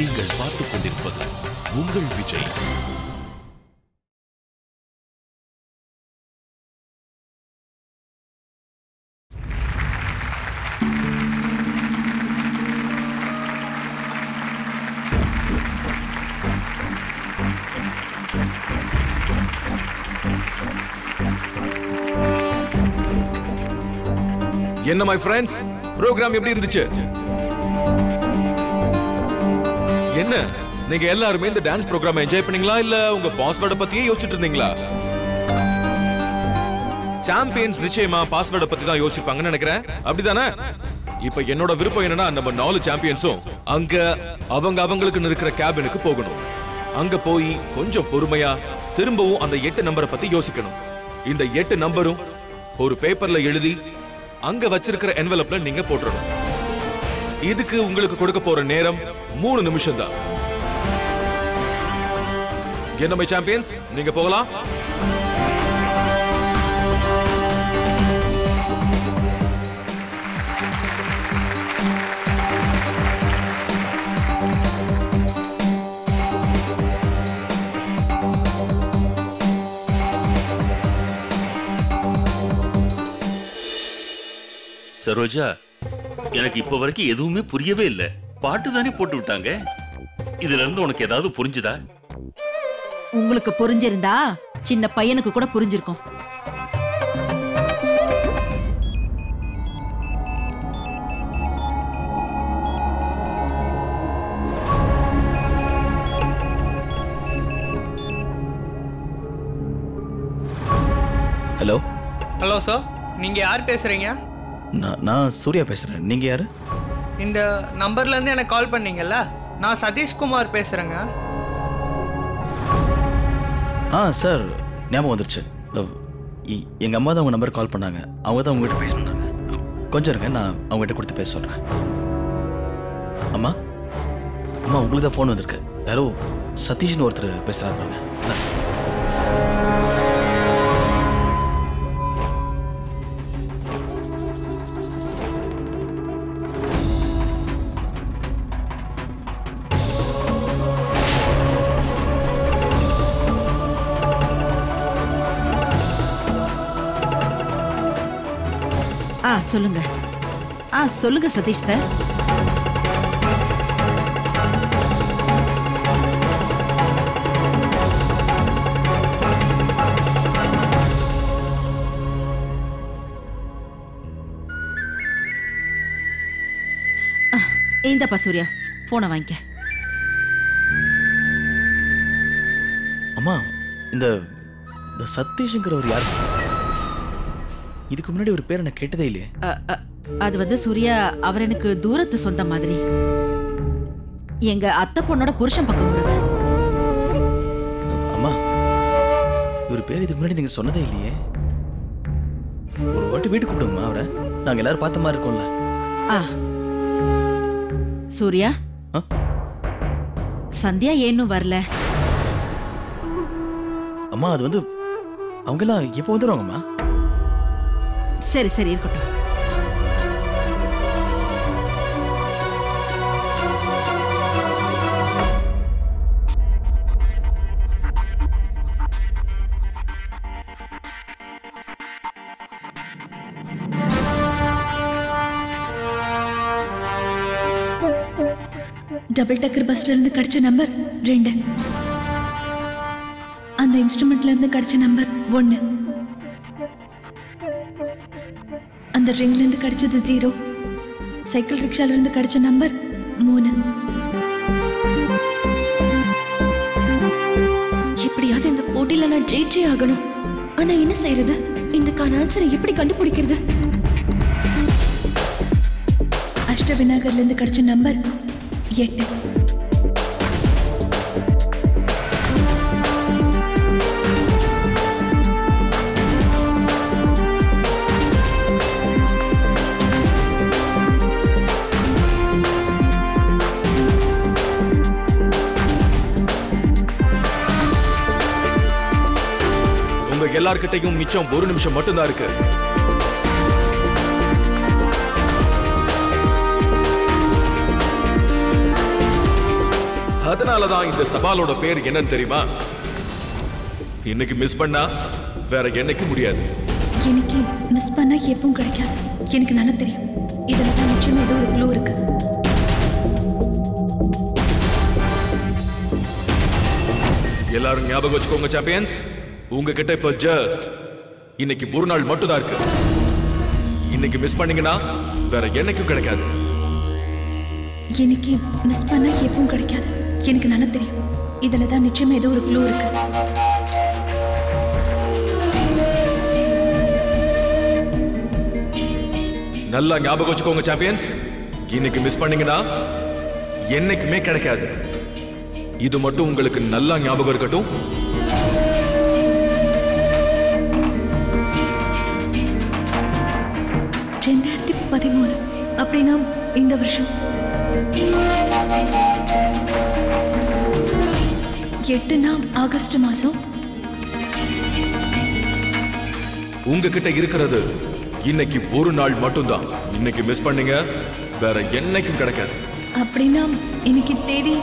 நீங்கள் பார்த்துக் கொண்டிருப்பது உங்கள் விஜய். என்ன மை ஃப்ரெண்ட்ஸ், ப்ரோகிராம் எப்படி இருந்துச்சு? என்ன நீங்க எல்லாருமே இந்த டான்ஸ் ப்ரோகிராம் என்ஜாய் பண்ணீங்களா இல்ல உங்க பாஸ்வேர்டை பத்தியே யோசிச்சுட்டு இருந்தீங்களா? சாம்பியன்ஸ் நிச்சயமா பாஸ்வேர்டை பத்தி தான் யோசிப்பாங்கன்னு நினைக்கிறேன், அப்படிதானே? இப்ப என்னோட விருப்பம் என்னன்னா, நம்ம 4 சாம்பியன்ஸும் அங்க அவங்களுக்கு இருக்கிற கேபினுக்கு போகணும். அங்க போய் கொஞ்சம் பொறுமையா திரும்பவும் அந்த 8 நம்பரை பத்தி யோசிக்கணும். இந்த 8 நம்பரும் ஒரு பேப்பர்ல எழுதி அங்க வச்சிருக்கிற என்வலப்ல நீங்க போட்டுறணும். இதுக்கு உங்களுக்கு கொடுக்க போற நேரம் 3 நிமிஷம் தான். என்ன மை சாம்பியன்ஸ், நீங்க போகலாம். சரோஜா, எனக்கு இப்ப வரைக்கும் எதுவுமே புரியவே இல்லை. பாட்டு தானே போட்டு விட்டாங்க. இதுல இருந்து உனக்கு ஏதாவது புரிஞ்சுதா? உங்களுக்கு புரிஞ்சிருந்தா சின்ன பையனுக்கு கூட புரிஞ்சிருக்கும். ஹலோ ஹலோ சார், நீங்க யார் பேசுறீங்க? நான் சூர்யா பேசுறேன். நீங்க யாரு? இந்த நம்பர்ல இருந்து எனக்கு கால் பண்ணீங்கல்ல, நான் சதீஷ்குமார் பேசுறேங்க. சார், ஞாபகம் வந்துருச்சு. எங்க அம்மா தான் உங்க நம்பர் கால் பண்ணாங்க. அவங்க தான் உங்ககிட்ட பேச சொன்னாங்க. கொஞ்சம் இருங்க, நான் அவங்ககிட்ட கொடுத்து பேச சொல்றேன். அம்மா அம்மா, உங்களுக்கு தான் ஃபோன் வந்திருக்கு. யாரோ சதீஷ்னு ஒருத்தர் பேசுறாரு பாருங்க. சொல்லுங்க. சொல்லுங்க சதீஷ் சார். இந்தப்பா சூர்யா, போனை வாங்கிக்க. அம்மா, இந்த சதீஷ்ங்கிற ஒரு யாரு? இதுக்கு முன்னாடி ஒரு பேர் எனக்கு கேட்டதே இல்லையே. அது சூர்யா, அவர் எனக்கு தூரத்து சொந்த மாதிரி. எங்க அத்தை பொண்ணோட புருஷன் பக்கம் வருவ. அம்மா, இவர் பேர் இதுக்கு முன்னாடி நீங்க சொன்னதே இல்லையே. ஒரு வாட்டி வீட்டுக்கு கூப்பிடுங்கம்மா அவரை. நாங்க எல்லாரும் பார்த்த மாதிரி இருக்கோம்ல. சூர்யா, சந்தியா ஏன்னும் வரல? அம்மா, அது அவங்க எல்லாம் எப்போ வந்துடுவாங்கம்மா? சரி சரி, இருக்கட்டும். டபுள் டக்கர் பஸ்ல இருந்து கிடைச்ச நம்பர் 2. அந்த இன்ஸ்ட்ருமெண்ட்ல இருந்து கிடைச்ச நம்பர் 1. அந்த ரிங்ல இருந்து கிடைச்சது 0. சைக்கிள் ரிக்ஷால இருந்து கிடைச்ச நம்பர் 3. எப்படியாவது இந்த போட்டியில நான் ஜெயிச்சே ஆகணும். ஆனா என்ன செய்யறது? இதுக்கான ஆன்சரை எப்படி கண்டுபிடிக்கிறது? அஷ்ட விநாயகர்ல இருந்து கிடைச்ச நம்பர் 8. உங்க எல்லார்கிட்டையும் மிச்சம் 1 நிமிஷம் மட்டும்தான் இருக்கு. அதனாலதான் இந்த சவாலோட பேர் என்னன்னு தெரியுமா? இன்னைக்கு மிஸ் பண்ணா வேற என்னைக்கு முடியாது. எனக்கு மிஸ் பண்ணா எப்பவும் கிடைக்காது. எனக்கு நல்லா தெரியும். இதுல தான் நிச்சயமா ஏதோ ஒரு க்ளூ இருக்கு. எல்லாரும் ஞாபகம் வச்சுக்கோங்க சாம்பியன்ஸ், உங்ககிட்ட இப்ப ஜஸ்ட் இன்னைக்கு ஒரு நாள் மட்டும் தான் இருக்கு. இன்னைக்கு மிஸ் பண்ணீங்கன்னா வேற என்னைக்கும் கிடைக்காது. எனக்கு மிஸ் பண்ணா எப்பவும் கிடைக்காது. எனக்கு நல்லா தெரியும். இதுல தான் நிச்சயமா ஏதோ ஒரு க்ளூ இருக்கு. நல்லா ஞாபகம் வச்சுக்கோங்க சாம்பியன்ஸ், இன்னைக்கு மிஸ் பண்ணீங்கன்னா என்னைக்குமே கிடைக்காது. இது மட்டும் உங்களுக்கு நல்லா ஞாபகம் இருக்கட்டும். அப்படின்னா இந்த வருஷம் 8 ஆகஸ்ட் மாசம். உங்ககிட்ட இருக்கிறது இன்னைக்கு ஒரு நாள் மட்டும்தான். இன்னைக்கு மிஸ் பண்ணீங்க வேற என்னைக்கும் கிடைக்காது. அப்படின்னா இன்னைக்கு தேதி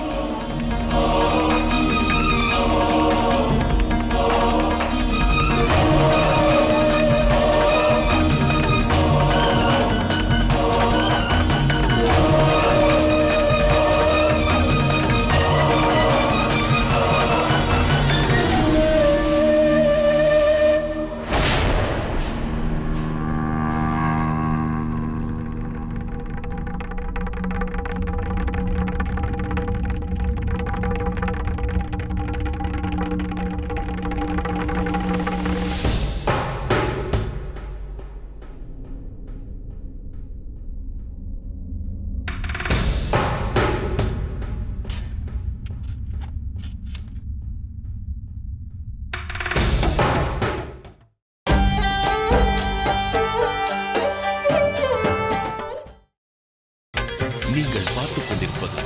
நீங்கள் பார்த்துக் கொண்டிருப்பது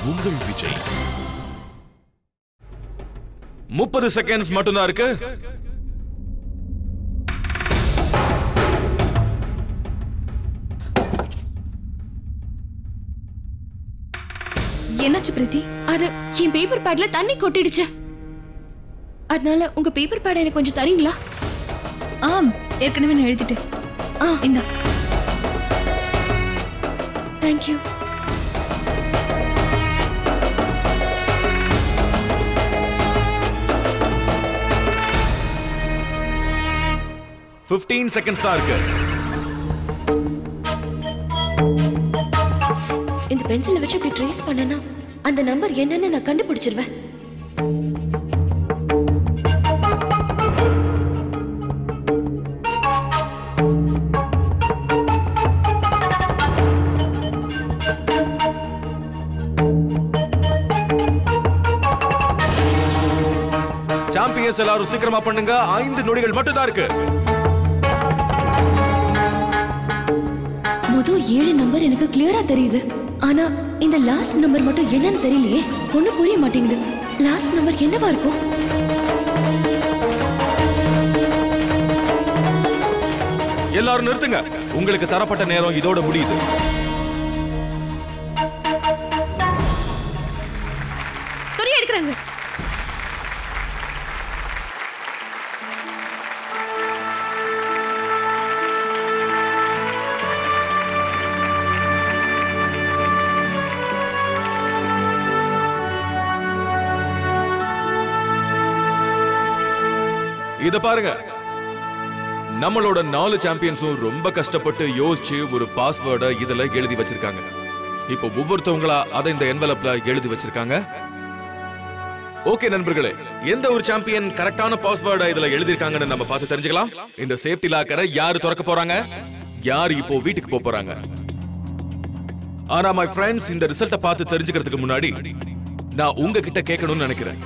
உங்கள் விஜய். 30 செகண்ட்ஸ் மட்டும்தான் இருக்கு. என்னாச்சு பிரீத்தி? அது என் பேப்பர் பேட்ல தண்ணி கொட்டிடுச்சு. அதனால உங்க பேப்பர் பேட் எனக்கு கொஞ்சம் தரீங்களா? ஆம், ஏற்கனவே நான் எழுதிட்டேன். இந்தா. Thank you. செகண்ட்ஸ் தான் இருக்கு. இந்த பென்சிலை வச்சு அப்படி ட்ரேஸ் பண்ணனா அந்த நம்பர் என்னன்னு நான் கண்டுபிடிச்சிருவேன். சாம்பியன்ஸ் எல்லாரும் சீக்கிரமா பண்ணுங்க. 5 நொடிகள் மட்டும் தான் இருக்கு. முதல் 7 நம்பர் எனக்கு கிளியரா தெரியுது. ஆனா இந்த லாஸ்ட் நம்பர் மட்டும் என்னன்னு தெரியலையே. ஒண்ணும் புரிய மாட்டேங்குது. லாஸ்ட் நம்பர் என்னவா இருக்கும்? எல்லாரும் நிறுத்துங்க. உங்களுக்கு தரப்பட்ட நேரம் இதோட முடியுது. துணி எடுக்கறாங்க. இத பாருங்க, நம்மளோட 4 சாம்பியன்ஸும் ரொம்ப கஷ்டப்பட்டு யோசிச்சு ஒரு பாஸ்வேர்டை இதுல எழுதி வச்சிருக்காங்க. இப்போ ஒவ்வொருத்தவங்களா அதை இந்த என்வலப்ல எழுதி வச்சிருக்காங்க. ஓகே நண்பர்களே, எந்த ஒரு சாம்பியன் கரெக்டான பாஸ்வேர்டை இதுல எழுதிருக்காங்கன்னு நம்ம பார்த்து தெரிஞ்சுக்கலாம். இந்த சேஃப்டி லாக்கரை யாரு திறக்க போறாங்க, யாரு இப்போ வீட்டுக்கு போக போறாங்க. ஆனா மை ஃப்ரெண்ட்ஸ், இந்த ரிசல்ட்டை பார்த்து தெரிஞ்சுக்கிறதுக்கு முன்னாடி நான் உங்ககிட்ட கேட்கணும்னு நினைக்கிறேன்.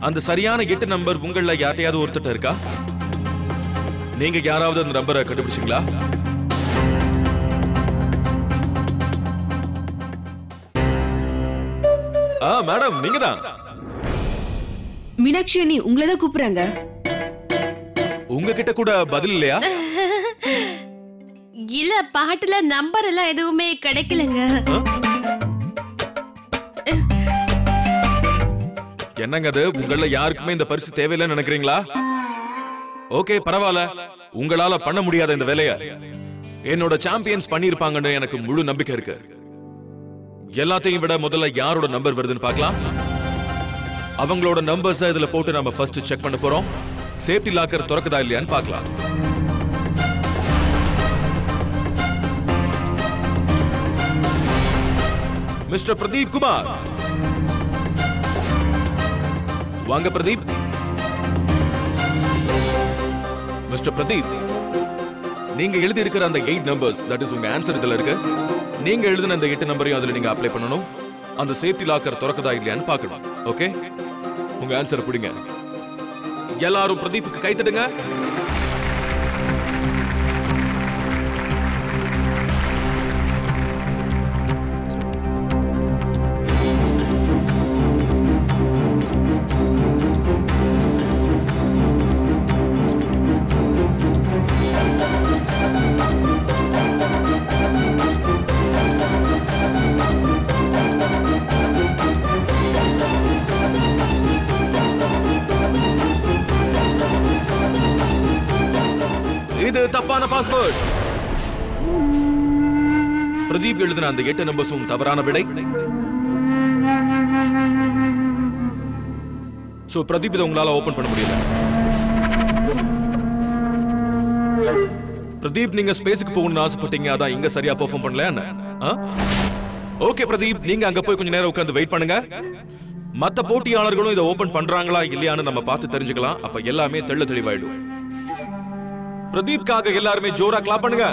அந்த சரியான 8 நம்பர் உங்கள யார்ட்டையாவது ஒருத்தட்ட இருக்கா? நீங்க யாராவது அந்த நம்பரை கண்டுபிடிச்சீங்களா? மேடம், நீங்க தான். மீனாட்சி அண்ணி உங்களை தான் கூப்பிடுறாங்க. உங்ககிட்ட கூட பதில் இல்லையா? இல்ல, பாட்டுல நம்பர் எல்லாம் எதுவுமே கிடைக்கலங்க. என்னங்க அது, உங்கள யாருக்குமே இந்த பரிசு தேவையில்லைன்னு நினைக்கிறீங்களா? ஓகே, பரவாயில்ல. உங்களால பண்ண முடியாத இந்த வேலைய என்னோட சாம்பியன்ஸ் பண்ணிருப்பாங்கன்னு எனக்கு முழு நம்பிக்கை இருக்கு. எல்லாத்தையும் விட முதல்ல யாரோட நம்பர் வருதுன்னு பார்க்கலாம். அவங்களோட நம்பர்ஸ் இதுல போட்டு நம்ம ஃபர்ஸ்ட் செக் பண்ண போறோம். சேஃப்டி லாக்கர் திறக்குதா இல்லையான்னு பார்க்கலாம். மிஸ்டர் பிரதீப் குமார், வாங்க பிரதீப். மிஸ்டர் பிரதீப், நீங்க எழுதி இருக்கிற அந்த 8 நம்பர்ஸ், தட் இஸ் உங்க ஆன்சர் இதுல இருக்கு. நீங்க எழுதின அந்த 8 நம்பரையும் அதுல நீங்க அப்ளை பண்ணணும். அந்த சேஃப்டி லாக்கர் திறக்குதா இல்லையான்னு பார்க்கணும். ஓகே, உங்க ஆன்சர் பிடிங்க. எல்லாரும் பிரதீப்புக்கு கை தட்டுங்க. இது தப்பான பாஸ்வேர்ட். பிரதீப் எழுதின அந்த 8 நம்பர்ஸும் தவறான விடை. சோ பிரதீப் இதை உங்களால ஓபன் பண்ண முடியல. பிரதீப், நீங்க ஸ்பேஸ்க்கு போகணும்னு ஆசைப்பட்டீங்க, அதான் இங்க சரியா பெர்ஃபார்ம் பண்ணல என்ன? ஓகே பிரதீப், நீங்க அங்க போய் கொஞ்ச நேரம் உட்கார்ந்து வெயிட் பண்ணுங்க. மத்த போட்டியாளர்களும் இதை ஓபன் பண்றாங்களா இல்லையான்னு நம்ம பார்த்து தெரிஞ்சுக்கலாம். அப்ப எல்லாமே தெள்ள தெளிவாயிடும். பிரதீப்காக எல்லாருமே ஜோரா கிளாப் பண்ணுங்க.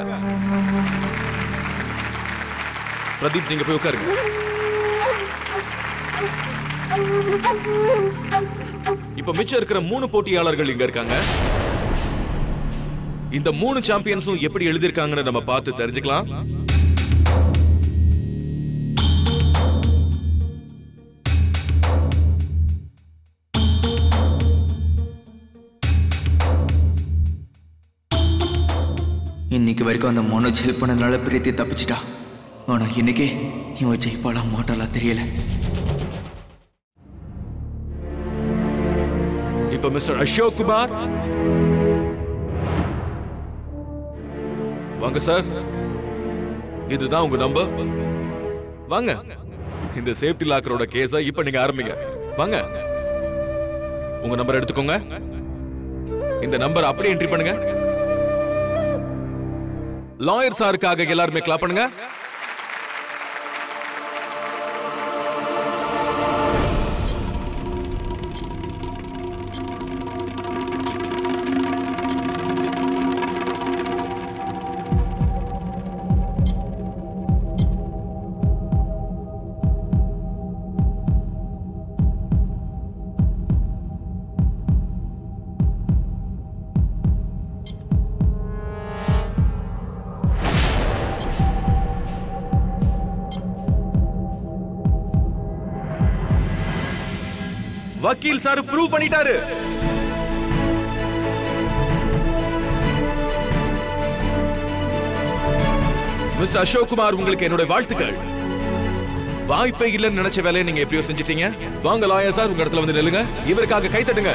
பிரதீப், நீங்க போய் உட்காருங்க. இப்ப மிச்சம் இருக்கிற 3 போட்டியாளர்கள் இங்க இருக்காங்க. இந்த 3 சாம்பியன்ஸும் எப்படி எழுதிருக்காங்கன்னு நம்ம பார்த்து தெரிஞ்சுக்கலாம். இன்னைக்கு வரைக்கும் அந்த மனோஜ் ஹெல்ப் பண்ணதுனால பிரீத்தி தப்பிச்சிட்டா. ஆனா இன்னைக்கு இவன் ஜெயிப்பாளா மாட்டாளா தெரியல. இப்ப மிஸ்டர் அசோக் குமார், வாங்க சார். இதுதான் உங்க நம்பர். வாங்க, இந்த சேஃப்டி லாக்கரோட கேஸ இப்ப நீங்க ஆரம்பிங்க. வாங்க, உங்க நம்பர் எடுத்துக்கோங்க. இந்த நம்பர் அப்படியே என்ட்ரி பண்ணுங்க. லாயர் சாருக்காக எல்லாருமே கிளாப் பண்ணுங்க. வக்கீல் சார் ப்ரூவ் பண்ணிட்டாரு. மிஸ்டர் அசோக் குமார், உங்களுக்கு என்னோட வாழ்த்துக்கள். வாய்ப்பே இல்லைன்னு நினைச்ச வேலையை நீங்க எப்படியோ செஞ்சிட்டீங்க. வாங்க லாயர் சார், உங்க இடத்துல வந்து நில்லுங்க. இவருக்காக கை தட்டுங்க.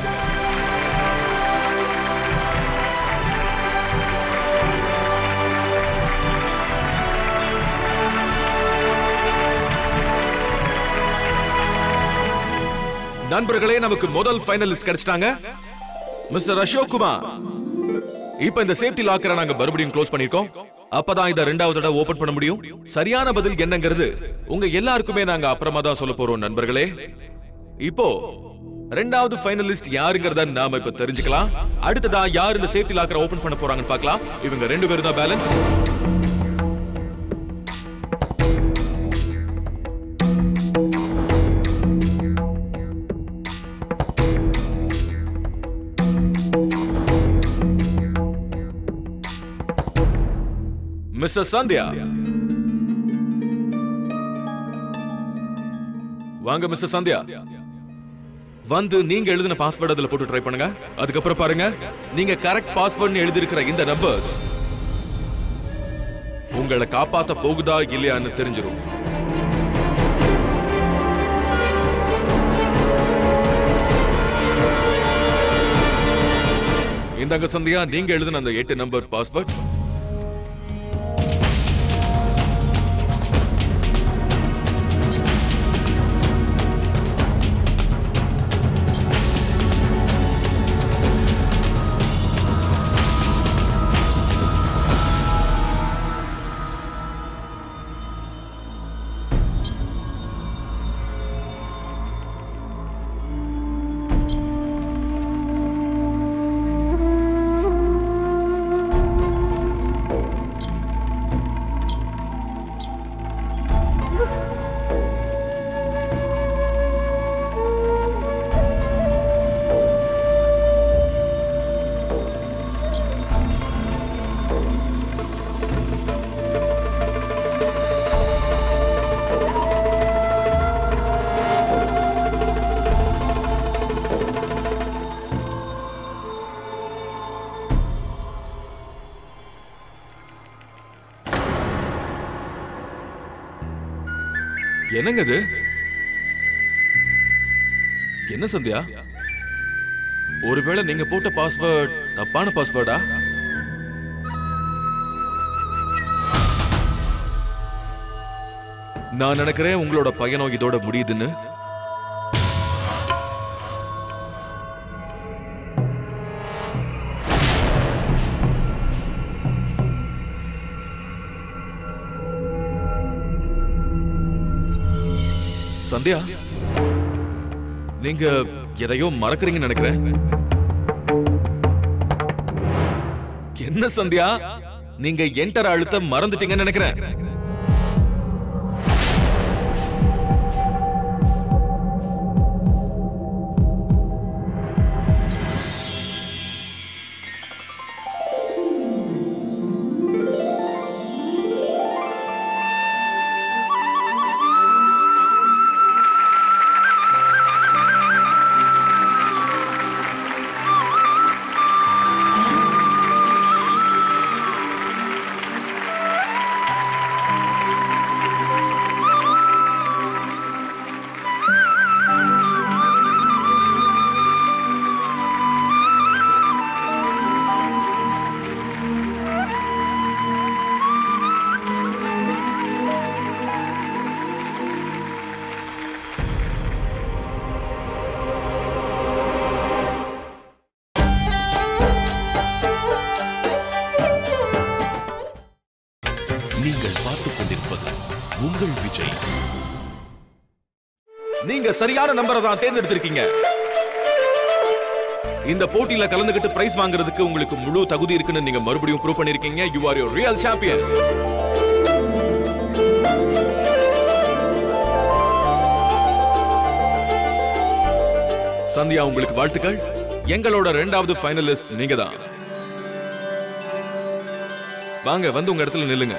நண்பர்களே, நமக்கு முதல் ஃபைனலிஸ்ட் கிடைச்சிட்டாங்க, மிஸ்டர் அசோக் குமார். இப்ப இந்த சேஃப்டி லாக்கரை நாங்க மறுபடியும் க்ளோஸ் பண்ணிருக்கோம். அப்பதான் இத 2வது தடவை ஓபன் பண்ண முடியும். சரியான பதில் என்னங்கிறது உங்க எல்லாருக்குமே நாங்க அப்புறமா தான் சொல்ல போறோம் நண்பர்களே. இப்போ 2வது ஃபைனலிஸ்ட் யாருங்கறத நாம இப்ப தெரிஞ்சுக்கலாம். அடுத்ததா யார் இந்த சேஃப்டி லாக்கரை ஓபன் பண்ண போறாங்கன்னு பார்க்கலாம். இவங்க 2 பேரும் தான் பேலன்ஸ். மிஸ்டர் சந்தியா, வாங்க மிஸ்டர் சந்தியா. வந்து நீங்க எழுதின பாஸ்வேர்ட் அதுல போட்டு ட்ரை பண்ணுங்க. அதுக்கப்புறம் பாருங்க, நீங்க கரெக்ட் பாஸ்வேர்ட்னு எழுதி இருக்கிற இந்த நம்பர்ஸ் உங்களை காப்பாத்த போகுதா இல்லையான்னு தெரிஞ்சிரும். இந்தாங்க சந்தியா, நீங்க எழுதின அந்த 8 நம்பர் பாஸ்வேர்ட். என்னங்க இது? என்ன சந்தியா, ஒருவேளை நீங்க போட்ட பாஸ்வேர்ட் தப்பான பாஸ்வேர்டா? நான் நினைக்கிறேன் உங்களோட பயணம் இதோட முடியுதுன்னு. சந்தியா, நீங்க எதையோ மறக்கறீங்கன்னு நினைக்கிறேன். என்ன சந்தியா, நீங்க என்டர் அழுத்த மறந்துட்டீங்கன்னு நினைக்கிறேன். உங்கள் விஜய். நீங்க சரியான நம்பரை தான் தேர்ந்தெடுத்திருக்கீங்க. இந்த போட்டியில கலந்துகிட்டு பிரைஸ் வாங்குறதுக்கு உங்களுக்கு முழு தகுதி இருக்குன்னு நீங்க மறுபடியும் ப்ரூவ் பண்ணிருக்கீங்க. You are your real champion. Sandhya, உங்களுக்கு வாழ்த்துக்கள். எங்களோட 2வது ஃபைனலிஸ்ட் நீங்க தான். வாங்க, வந்து உங்க இடத்துல நில்லுங்க.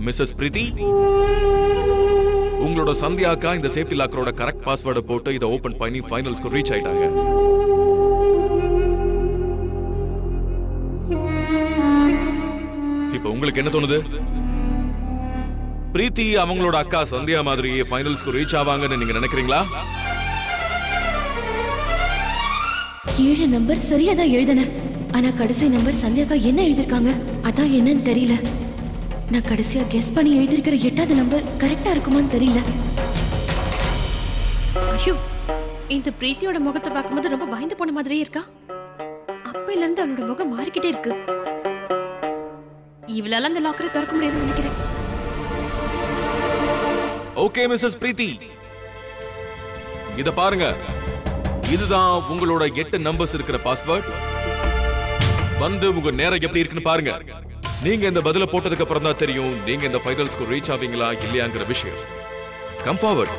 மிஸ்ஸஸ் பிரீத்தி, உங்களோட சந்தியாக்கா இந்த சேஃப்டி லாக்கரோட கரெக்ட் பாஸ்வேர்டை போட்டு இதை ஓபன் பண்ணி ஃபைனல்ஸ்க்கு ரீச் ஆயிட்டாங்க. இப்போ உங்களுக்கு என்ன தோணுது? பிரீத்தி அவங்களோட அக்கா சந்தியா மாதிரியே ஃபைனல்ஸ்க்கு ரீச் ஆவாங்கன்னு நீங்க நினைக்கிறீங்களா? 7 நம்பர் சரியா தான் எழுதினேன். ஆனா கடைசி நம்பர் சந்தியாக்கா என்ன எழுதிருக்காங்க அதான் என்னன்னு தெரியல. நான் கடைசியா கெஸ் பண்ணி எழுதிருக்கிற 8வது நம்பர் கரெக்டா இருக்குமான்னு தெரியல. ஐயோ, இந்த பிரீத்தியோட முகத்தை பார்க்கும்போது ரொம்ப பயந்து போன மாதிரியே இருக்கா. அப்பையில இருந்து அவளோட முகம் மாறிக்கிட்டே இருக்கு. இவளால அந்த லாக்கரை திறக்க முடியாதுன்னு நினைக்கிறேன். ஓகே மிஸ்ஸஸ் பிரீத்தி, இத பாருங்க. இதுதான் உங்களோட 8 நம்பர்ஸ் இருக்கிற பாஸ்வேர்ட். வந்து உங்க நேரம் எப்படி இருக்குன்னு பாருங்க. நீங்க இந்த பதில போட்டதுக்கு அப்புறம் தான் தெரியும் நீங்க இந்த ஃபைனல்ஸ்க்கு ரீச் ஆவீங்களா இல்லையாங்கிற விஷயம். Come forward.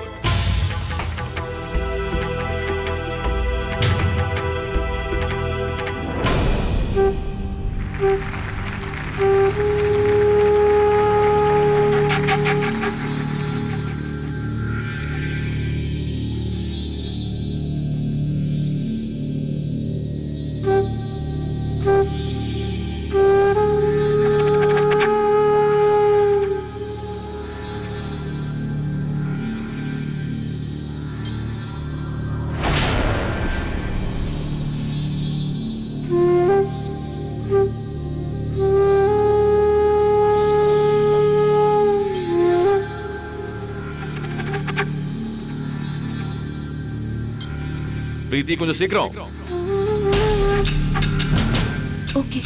பிரீத்தி கொஞ்சம் சீக்கிரம். ஓகே